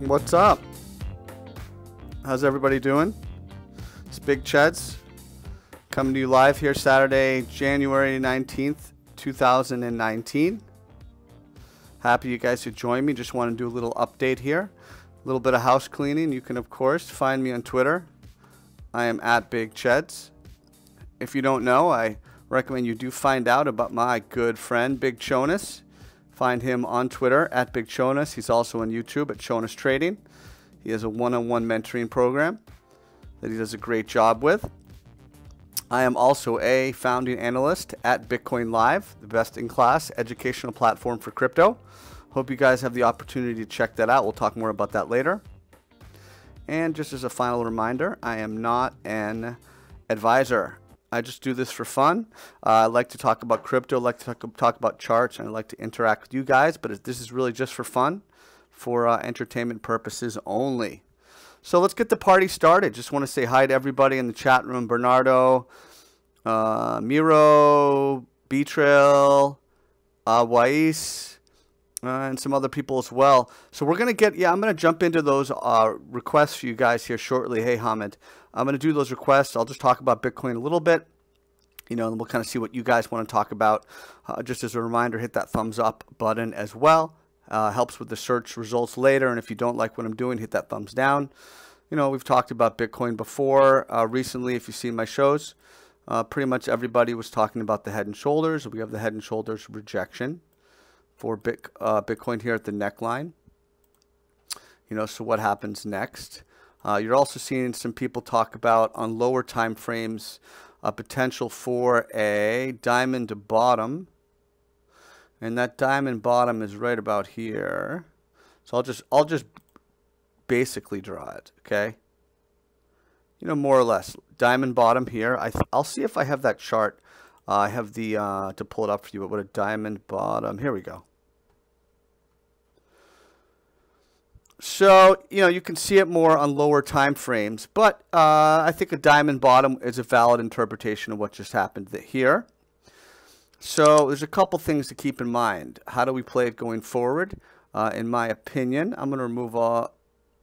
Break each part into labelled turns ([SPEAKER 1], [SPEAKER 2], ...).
[SPEAKER 1] What's up? How's everybody doing? It's Big Cheds coming to you live here Saturday, January 19th, 2019. Happy you guys could join me. Just want to do a little update here. A little bit of house cleaning. You can, of course, find me on Twitter. I am at Big Cheds. If you don't know, I recommend you do find out about my good friend, Big Chonas. Find him on Twitter at Big Chonas. He's also on YouTube at Chonas Trading. He has a one-on-one mentoring program that he does a great job with. I am also a founding analyst at Bitcoin Live, the best-in-class educational platform for crypto. Hope you guys have the opportunity to check that out. We'll talk more about that later. And just as a final reminder, I am not an advisor. I just do this for fun. I like to talk about crypto, I like to talk about charts, and I like to interact with you guys, but this is really just for fun, for entertainment purposes only. So let's get the party started. Just want to say hi to everybody in the chat room. Bernardo, Miro, Beatrill, Wais, and some other people as well. So we're going to get, I'm going to jump into those requests for you guys here shortly. Hey, Hamid. I'm going to do those requests. I'll just talk about Bitcoin a little bit, and we'll kind of see what you guys want to talk about. Just as a reminder, hit that thumbs up button as well. Helps with the search results later, and if you don't like what I'm doing, hit that thumbs down. We've talked about Bitcoin before. Recently, if you've seen my shows, pretty much everybody was talking about the head and shoulders. We have the head and shoulders rejection for Bitcoin here at the neckline. So what happens next? You're also seeing some people talk about on lower time frames a potential for a diamond bottom, and that diamond bottom is right about here. So I'll just basically draw it, okay? More or less diamond bottom here. I'll see if I have that chart. I have the to pull it up for you. But what a diamond bottom. Here we go. So, you can see it more on lower time frames, but I think a diamond bottom is a valid interpretation of what just happened here. So there's a couple things to keep in mind. How do we play it going forward? In my opinion, I'm going to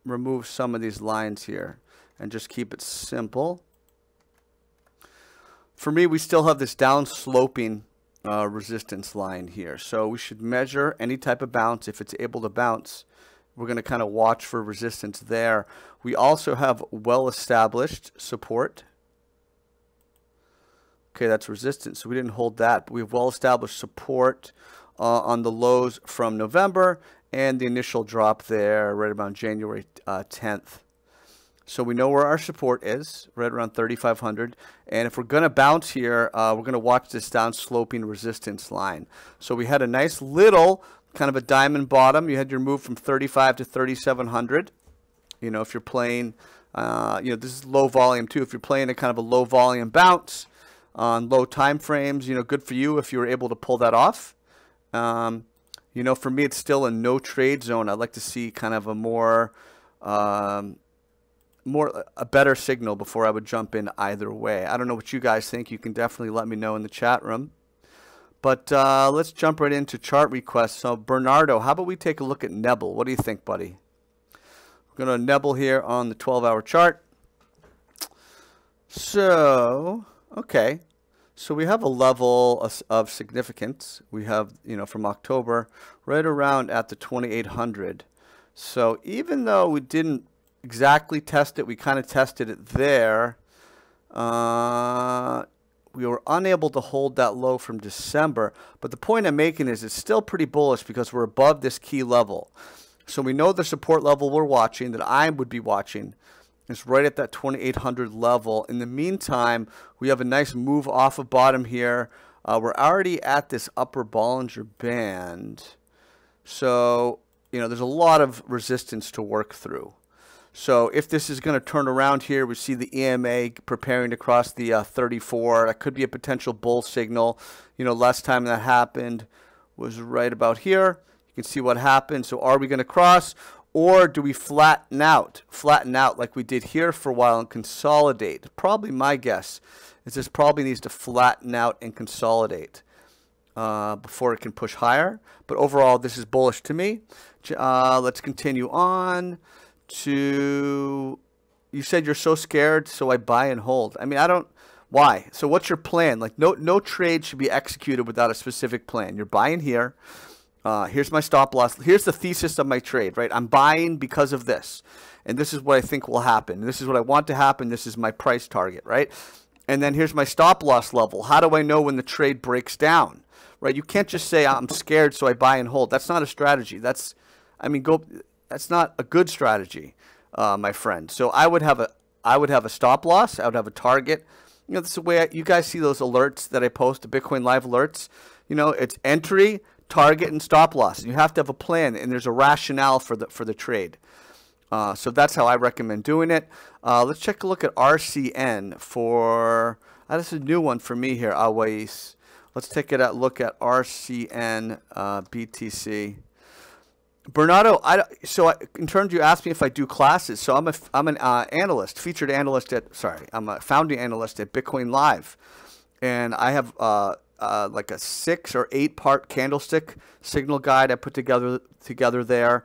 [SPEAKER 1] remove some of these lines here and just keep it simple. For me, we still have this down sloping resistance line here. So we should measure any type of bounce. If it's able to bounce, we're going to kind of watch for resistance there. We also have well-established support. Okay, that's resistance, so we didn't hold that. But we have well-established support on the lows from November and the initial drop there right around January 10th. So we know where our support is, right around 3,500. And if we're going to bounce here, we're going to watch this down-sloping resistance line. So we had a nice little kind of a diamond bottom. You had your move from 35 to 3,700. If you're playing, this is low volume too. If you're playing a kind of a low volume bounce on low time frames, good for you if you were able to pull that off. For me, it's still a no trade zone. I'd like to see kind of a a better signal before I would jump in either way. I don't know what you guys think. You can definitely let me know in the chat room. But let's jump right into chart requests. So Bernardo, how about we take a look at Nebel? What do you think, buddy? We're going to Nebel here on the 12-hour chart. So, okay. So we have a level of significance. We have, from October right around at the 2,800. So even though we didn't exactly test it, we kind of tested it there. We were unable to hold that low from December. But the point I'm making is it's still pretty bullish because we're above this key level. So we know the support level we're watching, that I would be watching, is right at that 2,800 level. In the meantime, we have a nice move off of bottom here. We're already at this upper Bollinger Band. So, there's a lot of resistance to work through. So if this is going to turn around here, we see the EMA preparing to cross the 34. That could be a potential bull signal. Last time that happened was right about here. You can see what happened. So are we going to cross, or do we flatten out? Flatten out like we did here for a while and consolidate. Probably my guess is this probably needs to flatten out and consolidate. before it can push higher. But overall, this is bullish to me. Let's continue on to, you said you're so scared, so I buy and hold. I mean, I don't, why? So what's your plan? Like no trade should be executed without a specific plan. You're buying here. Here's my stop loss. Here's the thesis of my trade, right? I'm buying because of this. And this is what I think will happen. This is what I want to happen. This is my price target, right? And then here's my stop loss level. How do I know when the trade breaks down, right? You can't just say I'm scared, so I buy and hold. That's not a strategy. That's not a good strategy, my friend. So I would have a stop loss. I would have a target. You know, this is the way you guys see those alerts that I post, the Bitcoin Live alerts. You know, it's entry, target, and stop loss. And you have to have a plan, and there's a rationale for the trade. So that's how I recommend doing it. Let's take a look at RCN for, this is a new one for me here, Awais. Let's take a look at RCN BTC. Bernardo, in terms you asked me if I do classes. So I'm an analyst, featured analyst I'm a founding analyst at Bitcoin Live. And I have like a 6 or 8 part candlestick signal guide I put together there.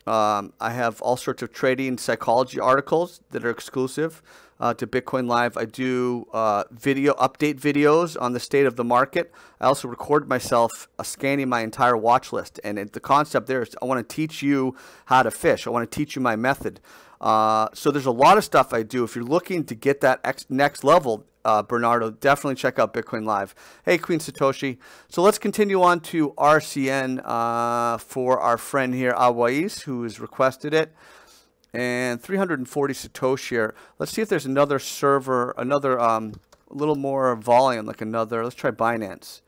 [SPEAKER 1] I have all sorts of trading psychology articles that are exclusive to Bitcoin Live. I do update videos on the state of the market. I also record myself scanning my entire watch list. And the concept there is I want to teach you how to fish. I want to teach you my method. So there's a lot of stuff I do. If you're looking to get that next level, Bernardo, definitely check out Bitcoin Live. Hey, Queen Satoshi. So let's continue on to RCN for our friend here, Awais, who has requested it. And 340 Satoshi here. Let's see if there's another server, another little more volume, like another. Let's try Binance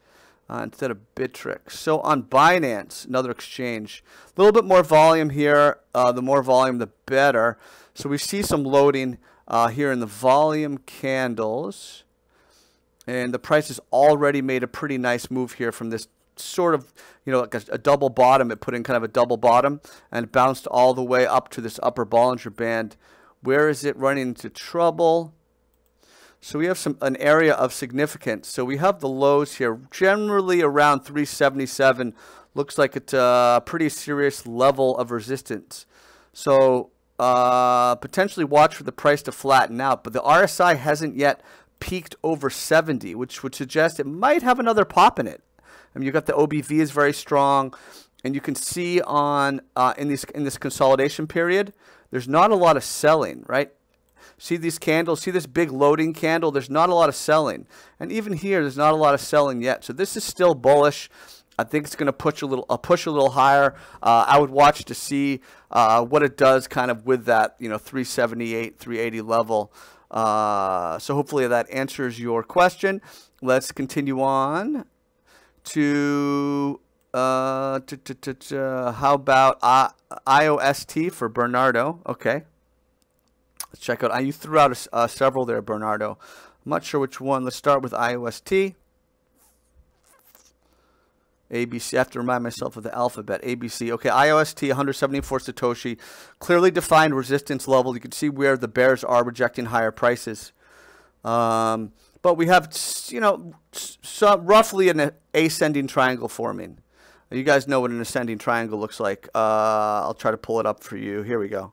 [SPEAKER 1] instead of Bittrex. So on Binance, another exchange, a little bit more volume here. The more volume, the better. So we see some loading here in the volume candles, and the price has already made a pretty nice move here from this sort of, you know, like a double bottom. It put in kind of a double bottom and bounced all the way up to this upper Bollinger Band. Where is it running into trouble? So we have an area of significance. So we have the lows here generally around 377. Looks like it's a pretty serious level of resistance. So potentially watch for the price to flatten out, but the RSI hasn't yet peaked over 70, which would suggest it might have another pop in it. I mean, you got the OBV is very strong, and you can see on in this consolidation period, there's not a lot of selling, right? See these candles, see this big loading candle, there's not a lot of selling. And even here, there's not a lot of selling yet. So this is still bullish. I think it's going to push a little higher. I would watch to see what it does kind of with that, you know, 378, 380 level. So hopefully that answers your question. Let's continue on to how about IOST for Bernardo? Okay. Let's check out. You threw out several there, Bernardo. I'm not sure which one. Let's start with IOST. ABC. I have to remind myself of the alphabet. ABC. Okay, IOST, 174 Satoshi. Clearly defined resistance level. You can see where the bears are rejecting higher prices. But we have, you know, roughly an ascending triangle forming. You guys know what an ascending triangle looks like. I'll try to pull it up for you. Here we go.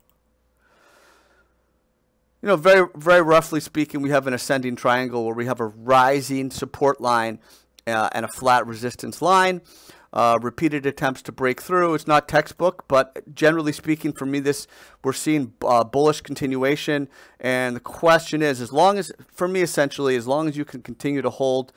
[SPEAKER 1] You know, very, very roughly speaking, we have an ascending triangle where we have a rising support line and a flat resistance line. Repeated attempts to break through. It's not textbook, but generally speaking, for me, we're seeing bullish continuation. And the question is, for me, essentially, as long as you can continue to hold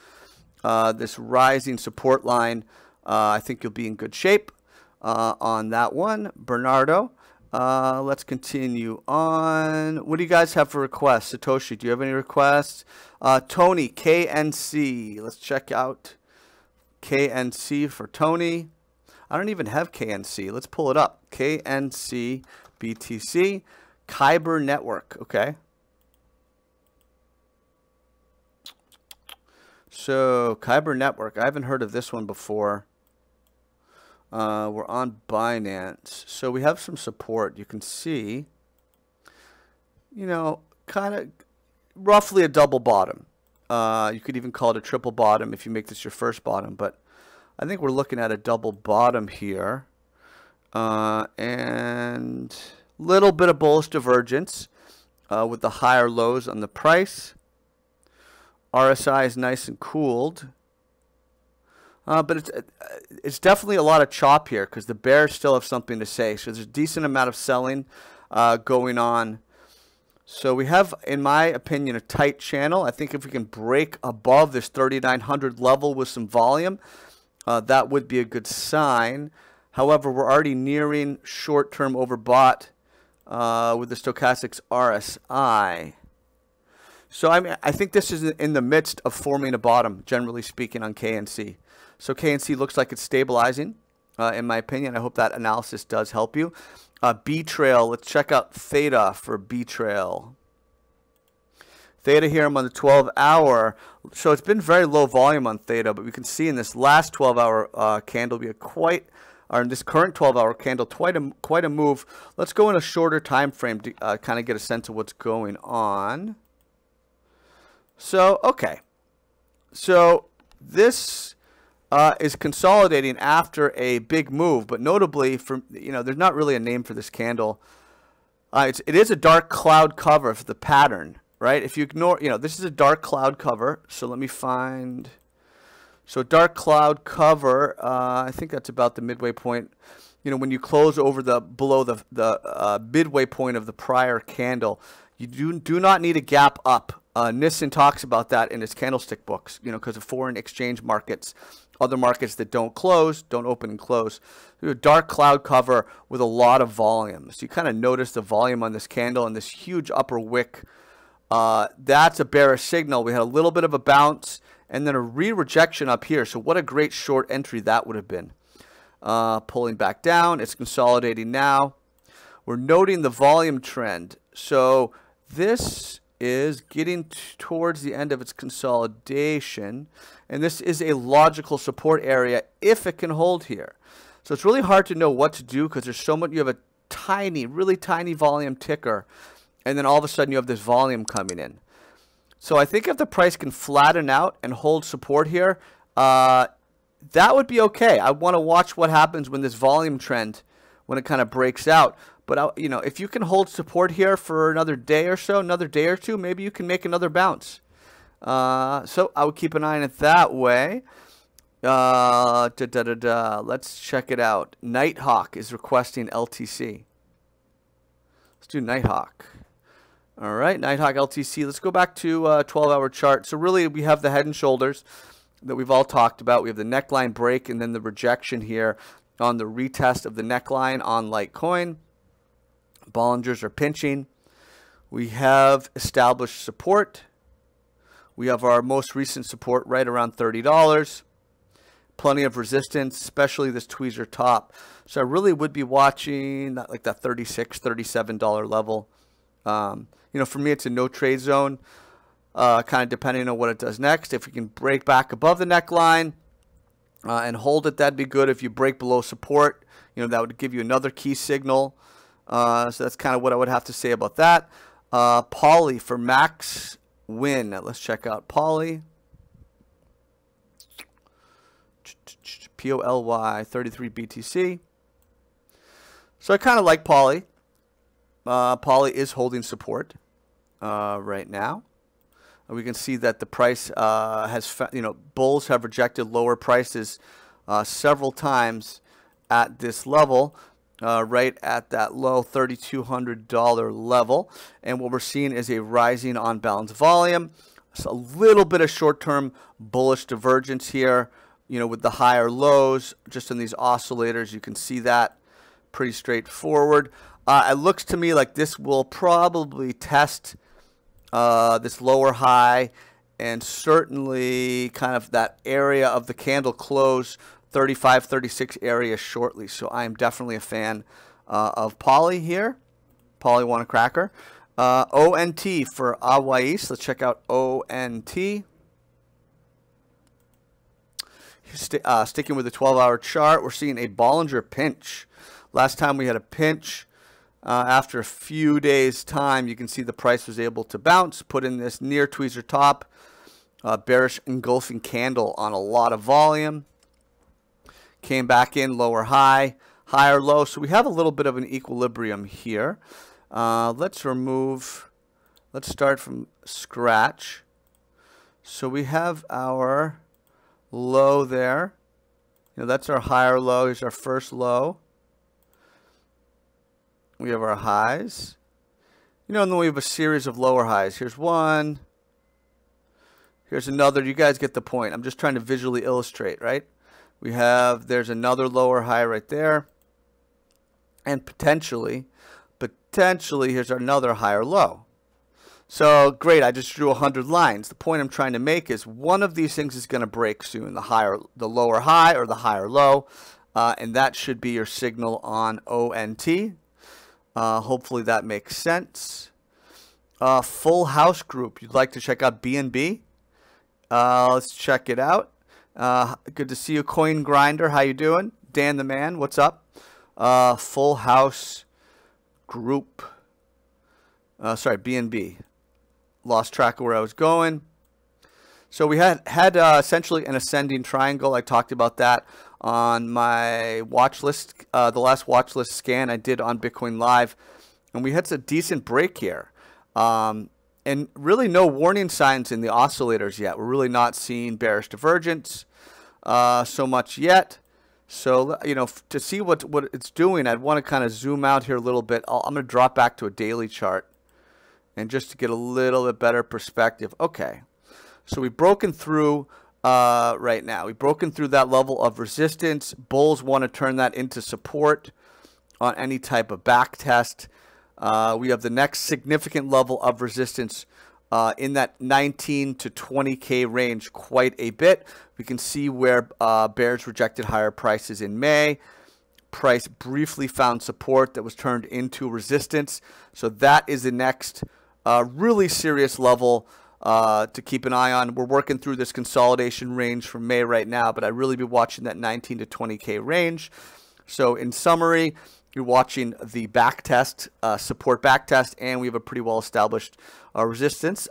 [SPEAKER 1] this rising support line, I think you'll be in good shape on that one, Bernardo. Let's continue on. What do you guys have for requests? Satoshi, do you have any requests? Tony, KNC. Let's check out KNC for Tony. I don't even have KNC. Let's pull it up. KNC BTC. Kyber Network. Okay. So, Kyber Network. I haven't heard of this one before. We're on Binance. So we have some support. You can see, you know, kind of roughly a double bottom. You could even call it a triple bottom if you make this your first bottom. But I think we're looking at a double bottom here. And little bit of bullish divergence with the higher lows on the price. RSI is nice and cooled. But it's definitely a lot of chop here because the bears still have something to say. So there's a decent amount of selling going on. So we have, in my opinion, a tight channel. I think if we can break above this 3,900 level with some volume, that would be a good sign. However, we're already nearing short-term overbought with the stochastics RSI. So I think this is in the midst of forming a bottom, generally speaking, on KNC. So KNC looks like it's stabilizing, in my opinion. I hope that analysis does help you. B-Trail, let's check out Theta for B-Trail. Theta here, I'm on the 12-hour. So it's been very low volume on Theta, but we can see in this last 12-hour candle, we had or in this current 12-hour candle, quite a move. Let's go in a shorter time frame to kind of get a sense of what's going on. So, okay. So this is consolidating after a big move, but notably, there's not really a name for this candle. It is a dark cloud cover for the pattern, right? If you ignore, this is a dark cloud cover. So let me find. So dark cloud cover, I think that's about the midway point. When you close over below the midway point of the prior candle, you do not need a gap up. Nissen talks about that in his candlestick books, because of foreign exchange markets, other markets that don't open and close. A dark cloud cover with a lot of volume. So you kind of notice the volume on this candle and this huge upper wick. That's a bearish signal. We had a little bit of a bounce and then a rejection up here. So what a great short entry that would have been. Pulling back down. It's consolidating now. We're noting the volume trend. So this is getting towards the end of its consolidation, and this is a logical support area if it can hold here. So it's really hard to know what to do because there's so much. You have a tiny, really tiny volume ticker, and then all of a sudden you have this volume coming in. So I think if the price can flatten out and hold support here, that would be okay. I want to watch what happens when this volume trend, when it kind of breaks out. But, if you can hold support here for another day or so, another day or two, maybe you can make another bounce. So I would keep an eye on it that way. Let's check it out. Nighthawk is requesting LTC. Let's do Nighthawk. All right, Nighthawk LTC. Let's go back to 12-hour chart. So really, we have the head and shoulders that we've all talked about. We have the neckline break and then the rejection here on the retest of the neckline on Litecoin. Bollingers are pinching. We have established support. We have our most recent support right around $30. Plenty of resistance, especially this tweezer top. So I really would be watching that, like that $36, $37 level. For me, it's a no trade zone, kind of depending on what it does next. If we can break back above the neckline and hold it, that'd be good. If you break below support, that would give you another key signal. So that's kind of what I would have to say about that. Poly for max win. Let's check out Poly. POLY 33 BTC. So I kind of like Poly. Poly is holding support right now. We can see that the price has, bulls have rejected lower prices several times at this level. Right at that low $3,200 level. And what we're seeing is a rising on balance volume. So a little bit of short-term bullish divergence here, with the higher lows just in these oscillators. You can see that pretty straightforward. It looks to me like this will probably test this lower high and certainly kind of that area of the candle close 35, 36 area shortly. So I am definitely a fan of Poly here. Poly want a cracker. ONT for Awais. Let's check out ONT. Sticking with the 12-hour chart, we're seeing a Bollinger pinch. Last time we had a pinch, after a few days' time, you can see the price was able to bounce, put in this near tweezer top, bearish engulfing candle on a lot of volume. came back in, lower high, higher low. So we have a little bit of an equilibrium here. Let's start from scratch. So we have our low there. You know, that's our higher low. Here's our first low. We have our highs. You know, and then we have a series of lower highs. Here's one. Here's another. You guys get the point. I'm just trying to visually illustrate, right? There's another lower high right there. And potentially, here's another higher low. So great, I just drew 100 lines. The point I'm trying to make is one of these things is going to break soon, the lower high or the higher low, and that should be your signal on ONT. Hopefully that makes sense. Full house group, you'd like to check out BNB? Let's check it out. Good to see you, Coin Grinder. How you doing? Dan the man, what's up? Full house group. Sorry, BNB. Lost track of where I was going. So we had essentially an ascending triangle. I talked about that on my watch list, the last watch list scan I did on Bitcoin Live, and we had a decent break here. And really no warning signs in the oscillators yet. We're really not seeing bearish divergence so much yet. So, you know, to see what it's doing, I'd want to kind of zoom out here a little bit. I'm going to drop back to a daily chart. And just to get a little bit better perspective. Okay, so we've broken through right now. We've broken through that level of resistance. Bulls want to turn that into support on any type of back test. We have the next significant level of resistance in that 19 to 20K range quite a bit. We can see where bears rejected higher prices in May. Price briefly found support that was turned into resistance. So that is the next really serious level to keep an eye on. We're working through this consolidation range from May right now, but I'd really be watching that 19 to 20K range. So in summary, you're watching the back test, support back test, and we have a pretty well established resistance.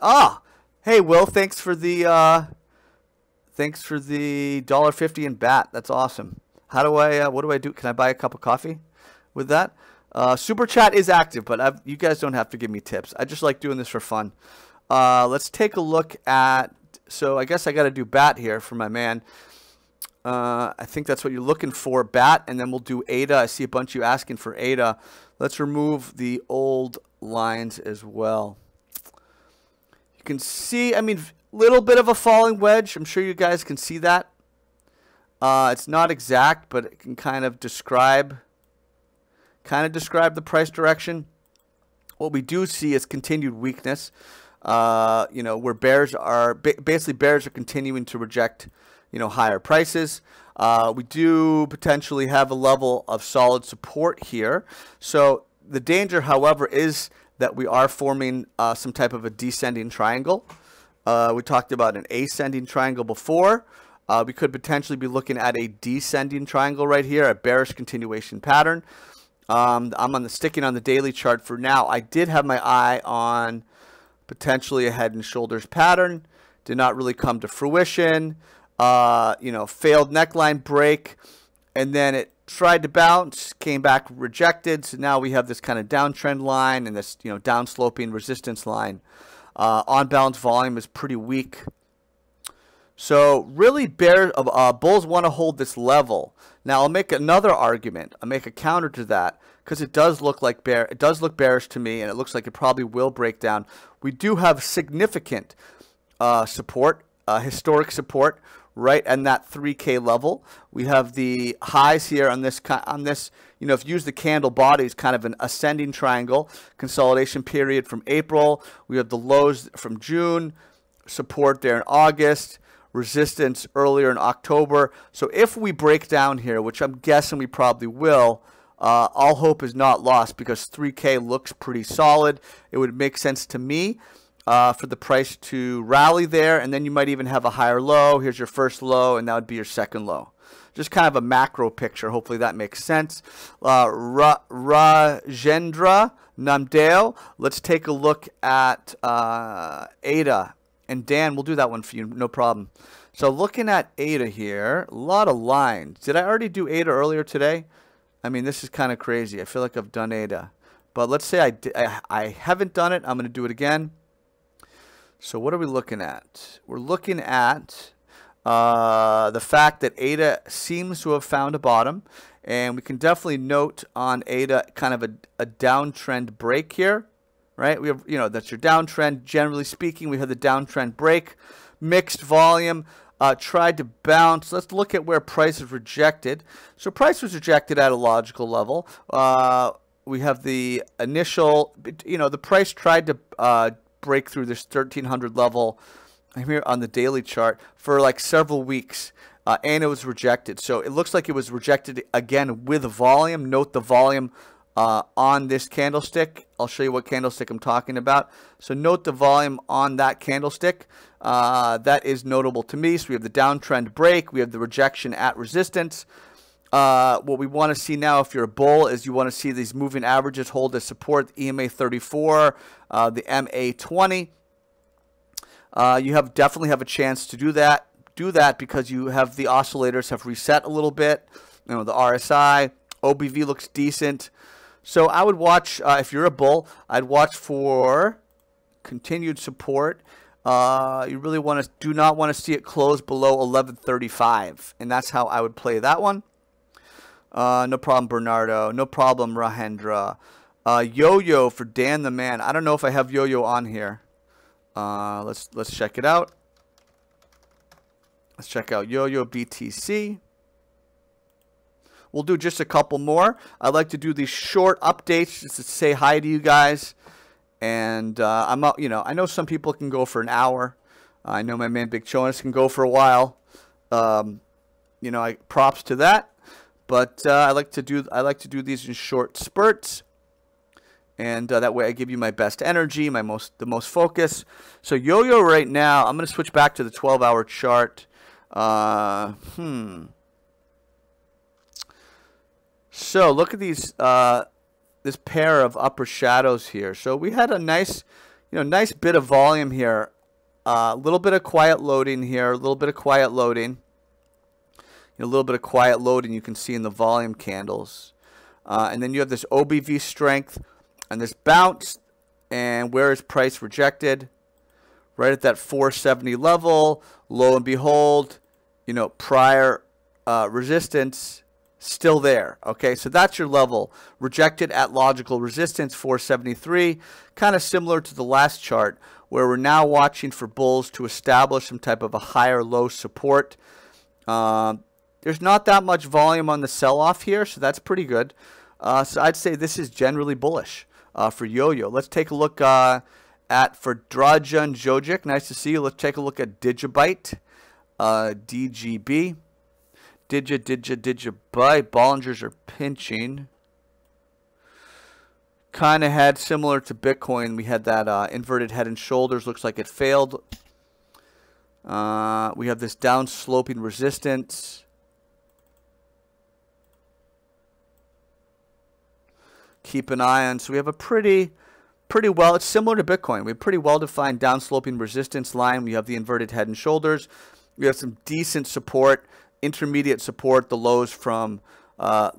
[SPEAKER 1] Hey Will, thanks for the $1.50 in BAT. That's awesome. How do I? What do I do? Can I buy a cup of coffee with that? Super chat is active, but you guys don't have to give me tips. I just like doing this for fun. Let's take a look at. So I guess I got to do BAT here for my man. I think that's what you're looking for, BAT, and then we'll do ADA. I see a bunch of you asking for ADA. Let's remove the old lines as well. You can see, I mean, little bit of a falling wedge. I'm sure you guys can see that. It's not exact, but it can kind of describe the price direction. What we do see is continued weakness. You know, where bears are basically continuing to reject, you know, higher prices. We do potentially have a level of solid support here. So the danger, however, is that we are forming some type of a descending triangle. We talked about an ascending triangle before. We could potentially be looking at a descending triangle right here, a bearish continuation pattern. I'm sticking on the daily chart for now. I did have my eye on potentially a head and shoulders pattern. Did not really come to fruition. You know, failed neckline break, and then it tried to bounce, came back rejected. So now we have this kind of downtrend line and this, you know, downsloping resistance line. On balance volume is pretty weak. So really, bulls want to hold this level. Now I'll make another argument. I'll make a counter to that because it does look like it does look bearish to me, and it looks like it probably will break down. We do have significant support, historic support, right in that 3K level. We have the highs here on this. You know, if you use the candle bodies, kind of an ascending triangle consolidation period from April. We have the lows from June, support there in August. Resistance earlier in October. So if we break down here, which I'm guessing we probably will, all hope is not lost because 3K looks pretty solid. It would make sense to me for the price to rally there, and then you might even have a higher low. Here's your first low, and that would be your second low. Just kind of a macro picture. Hopefully that makes sense. Rajendra Namdeo. Let's take a look at ADA. And Dan, we'll do that one for you, no problem. So looking at ADA here, a lot of lines. Did I already do ADA earlier today? I mean, this is kind of crazy. I feel like I've done ADA. But let's say I haven't done it. I'm going to do it again. So what are we looking at? We're looking at the fact that ADA seems to have found a bottom. And we can definitely note on ADA kind of a downtrend break here. Right? We have, that's your downtrend. Generally speaking, we have the downtrend break. Mixed volume. Tried to bounce. Let's look at where price is rejected. So price was rejected at a logical level. We have the initial, the price tried to break through this 1300 level here on the daily chart for like several weeks, and it was rejected. So it looks like it was rejected again with volume. Note the volume on this candlestick. I'll show you what candlestick I'm talking about. So note the volume on that candlestick. That is notable to me. So we have the downtrend break. We have the rejection at resistance. What we want to see now, if you're a bull, is you want to see these moving averages hold as support, the EMA 34, the MA 20. You definitely have a chance to do that. Do that because you have the oscillators have reset a little bit. The RSI, OBV looks decent. So I would watch, if you're a bull, I'd watch for continued support. You really do not want to see it close below 1135, and that's how I would play that one. No problem, Bernardo. No problem, Rahendra. Yo-Yo for Dan the Man. I don't know if I have Yo-Yo on here. Let's check it out. Let's check out Yo-Yo BTC. We'll do just a couple more. I like to do these short updates just to say hi to you guys. And I know some people can go for an hour. I know my man Big Jonas can go for a while. Props to that. But I like to do these in short spurts. And that way I give you my best energy, the most focus. So Yo-Yo right now, I'm going to switch back to the 12-hour chart. So look at these, this pair of upper shadows here. So we had a nice bit of volume here. A little bit of quiet loading here. A little bit of quiet loading. A little bit of quiet loading you can see in the volume candles. And then you have this OBV strength and this bounce. And where is price rejected? Right at that 470 level. Lo and behold, prior resistance still there. Okay, so that's your level. Rejected at logical resistance, 473. Kind of similar to the last chart, where we're now watching for bulls to establish some type of a higher low support. There's not that much volume on the sell-off here, so that's pretty good. So I'd say this is generally bullish for Yo-Yo. Let's take a look for Drajan Jojic. Nice to see you. Let's take a look at Digibyte, DGB. Digibyte. Bollingers are pinching. Kind of had similar to Bitcoin. We had that inverted head and shoulders. Looks like it failed. We have this down sloping resistance. Keep an eye on. So we have a pretty well. It's similar to Bitcoin. We have pretty well defined down sloping resistance line. We have the inverted head and shoulders. We have some decent support. Intermediate support. The lows from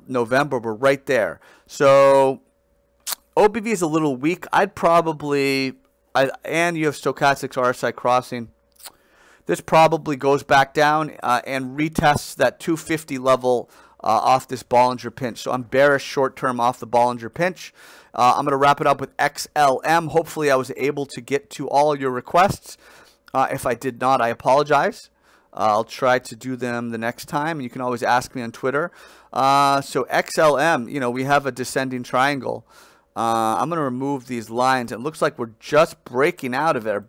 [SPEAKER 1] November were right there. So OBV is a little weak. I'd probably, and you have stochastics RSI crossing. This probably goes back down and retests that 250 level off this Bollinger Pinch. So I'm bearish short term off the Bollinger Pinch. I'm going to wrap it up with XLM. Hopefully I was able to get to all your requests. If I did not, I apologize. I'll try to do them the next time. You can always ask me on Twitter. So XLM, we have a descending triangle. I'm going to remove these lines. It looks like we're just breaking out of it.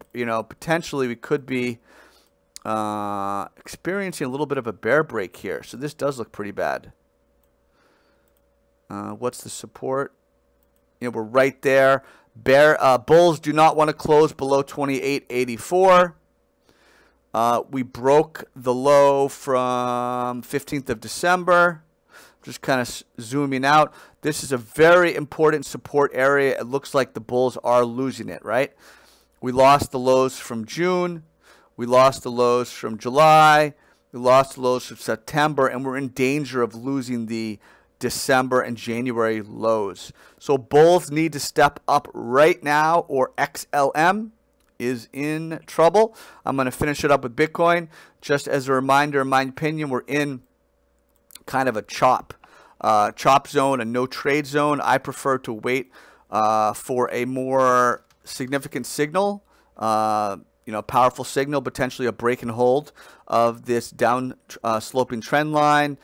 [SPEAKER 1] Potentially we could be experiencing a little bit of a bear break here. So this does look pretty bad. What's the support? We're right there. Bulls do not want to close below 28.84. We broke the low from 15th of December. Just kind of zooming out. This is a very important support area. It looks like the bulls are losing it, right? We lost the lows from June. We lost the lows from July. We lost the lows from September, and we're in danger of losing the December and January lows. So bulls need to step up right now, or XLM is in trouble. I'm going to finish it up with Bitcoin. Just as a reminder, in my opinion, we're in kind of a chop zone, a no trade zone. I prefer to wait for a more significant signal, powerful signal, potentially a break and hold of this down sloping trend line,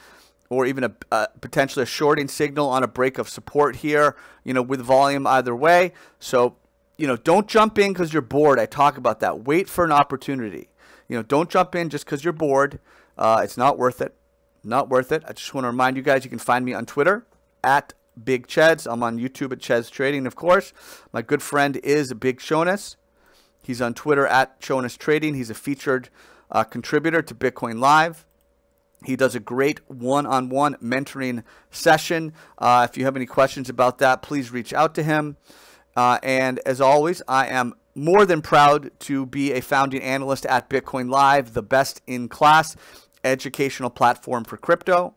[SPEAKER 1] or even potentially a shorting signal on a break of support here, with volume either way. So, don't jump in because you're bored. I talk about that. Wait for an opportunity. Don't jump in just because you're bored. It's not worth it. Not worth it. I just want to remind you guys, you can find me on Twitter at Big Cheds. I'm on YouTube at Cheds Trading, of course. My good friend is Big Shonas. He's on Twitter at Shonas Trading. He's a featured contributor to Bitcoin Live. He does a great one-on-one mentoring session. If you have any questions about that, please reach out to him. And as always, I am more than proud to be a founding analyst at Bitcoin Live, the best in class educational platform for crypto.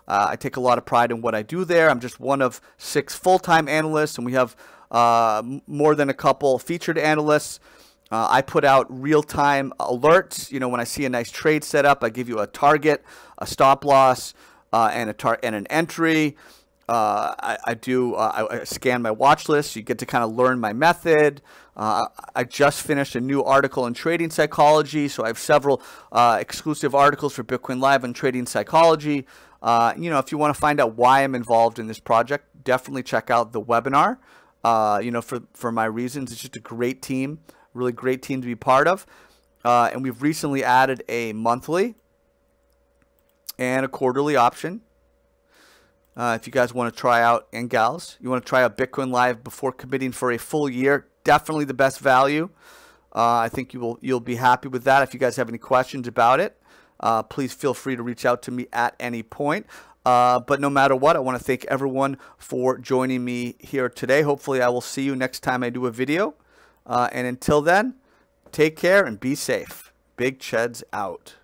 [SPEAKER 1] I take a lot of pride in what I do there. I'm just one of 6 full-time analysts, and we have more than a couple featured analysts. I put out real-time alerts. When I see a nice trade set up, I give you a target, a stop loss, and an entry. I scan my watch list. You get to kind of learn my method. I just finished a new article on trading psychology, so I have several exclusive articles for Bitcoin Live on trading psychology. If you want to find out why I'm involved in this project, definitely check out the webinar. For my reasons, it's just a great team, really great team to be part of. And we've recently added a monthly and a quarterly option. If you guys want to try out, and gals, you want to try out Bitcoin Live before committing for a full year, definitely the best value. I think you'll be happy with that. If you guys have any questions about it, please feel free to reach out to me at any point. But no matter what, I want to thank everyone for joining me here today. Hopefully I will see you next time I do a video. And until then, take care and be safe. Big Cheds out.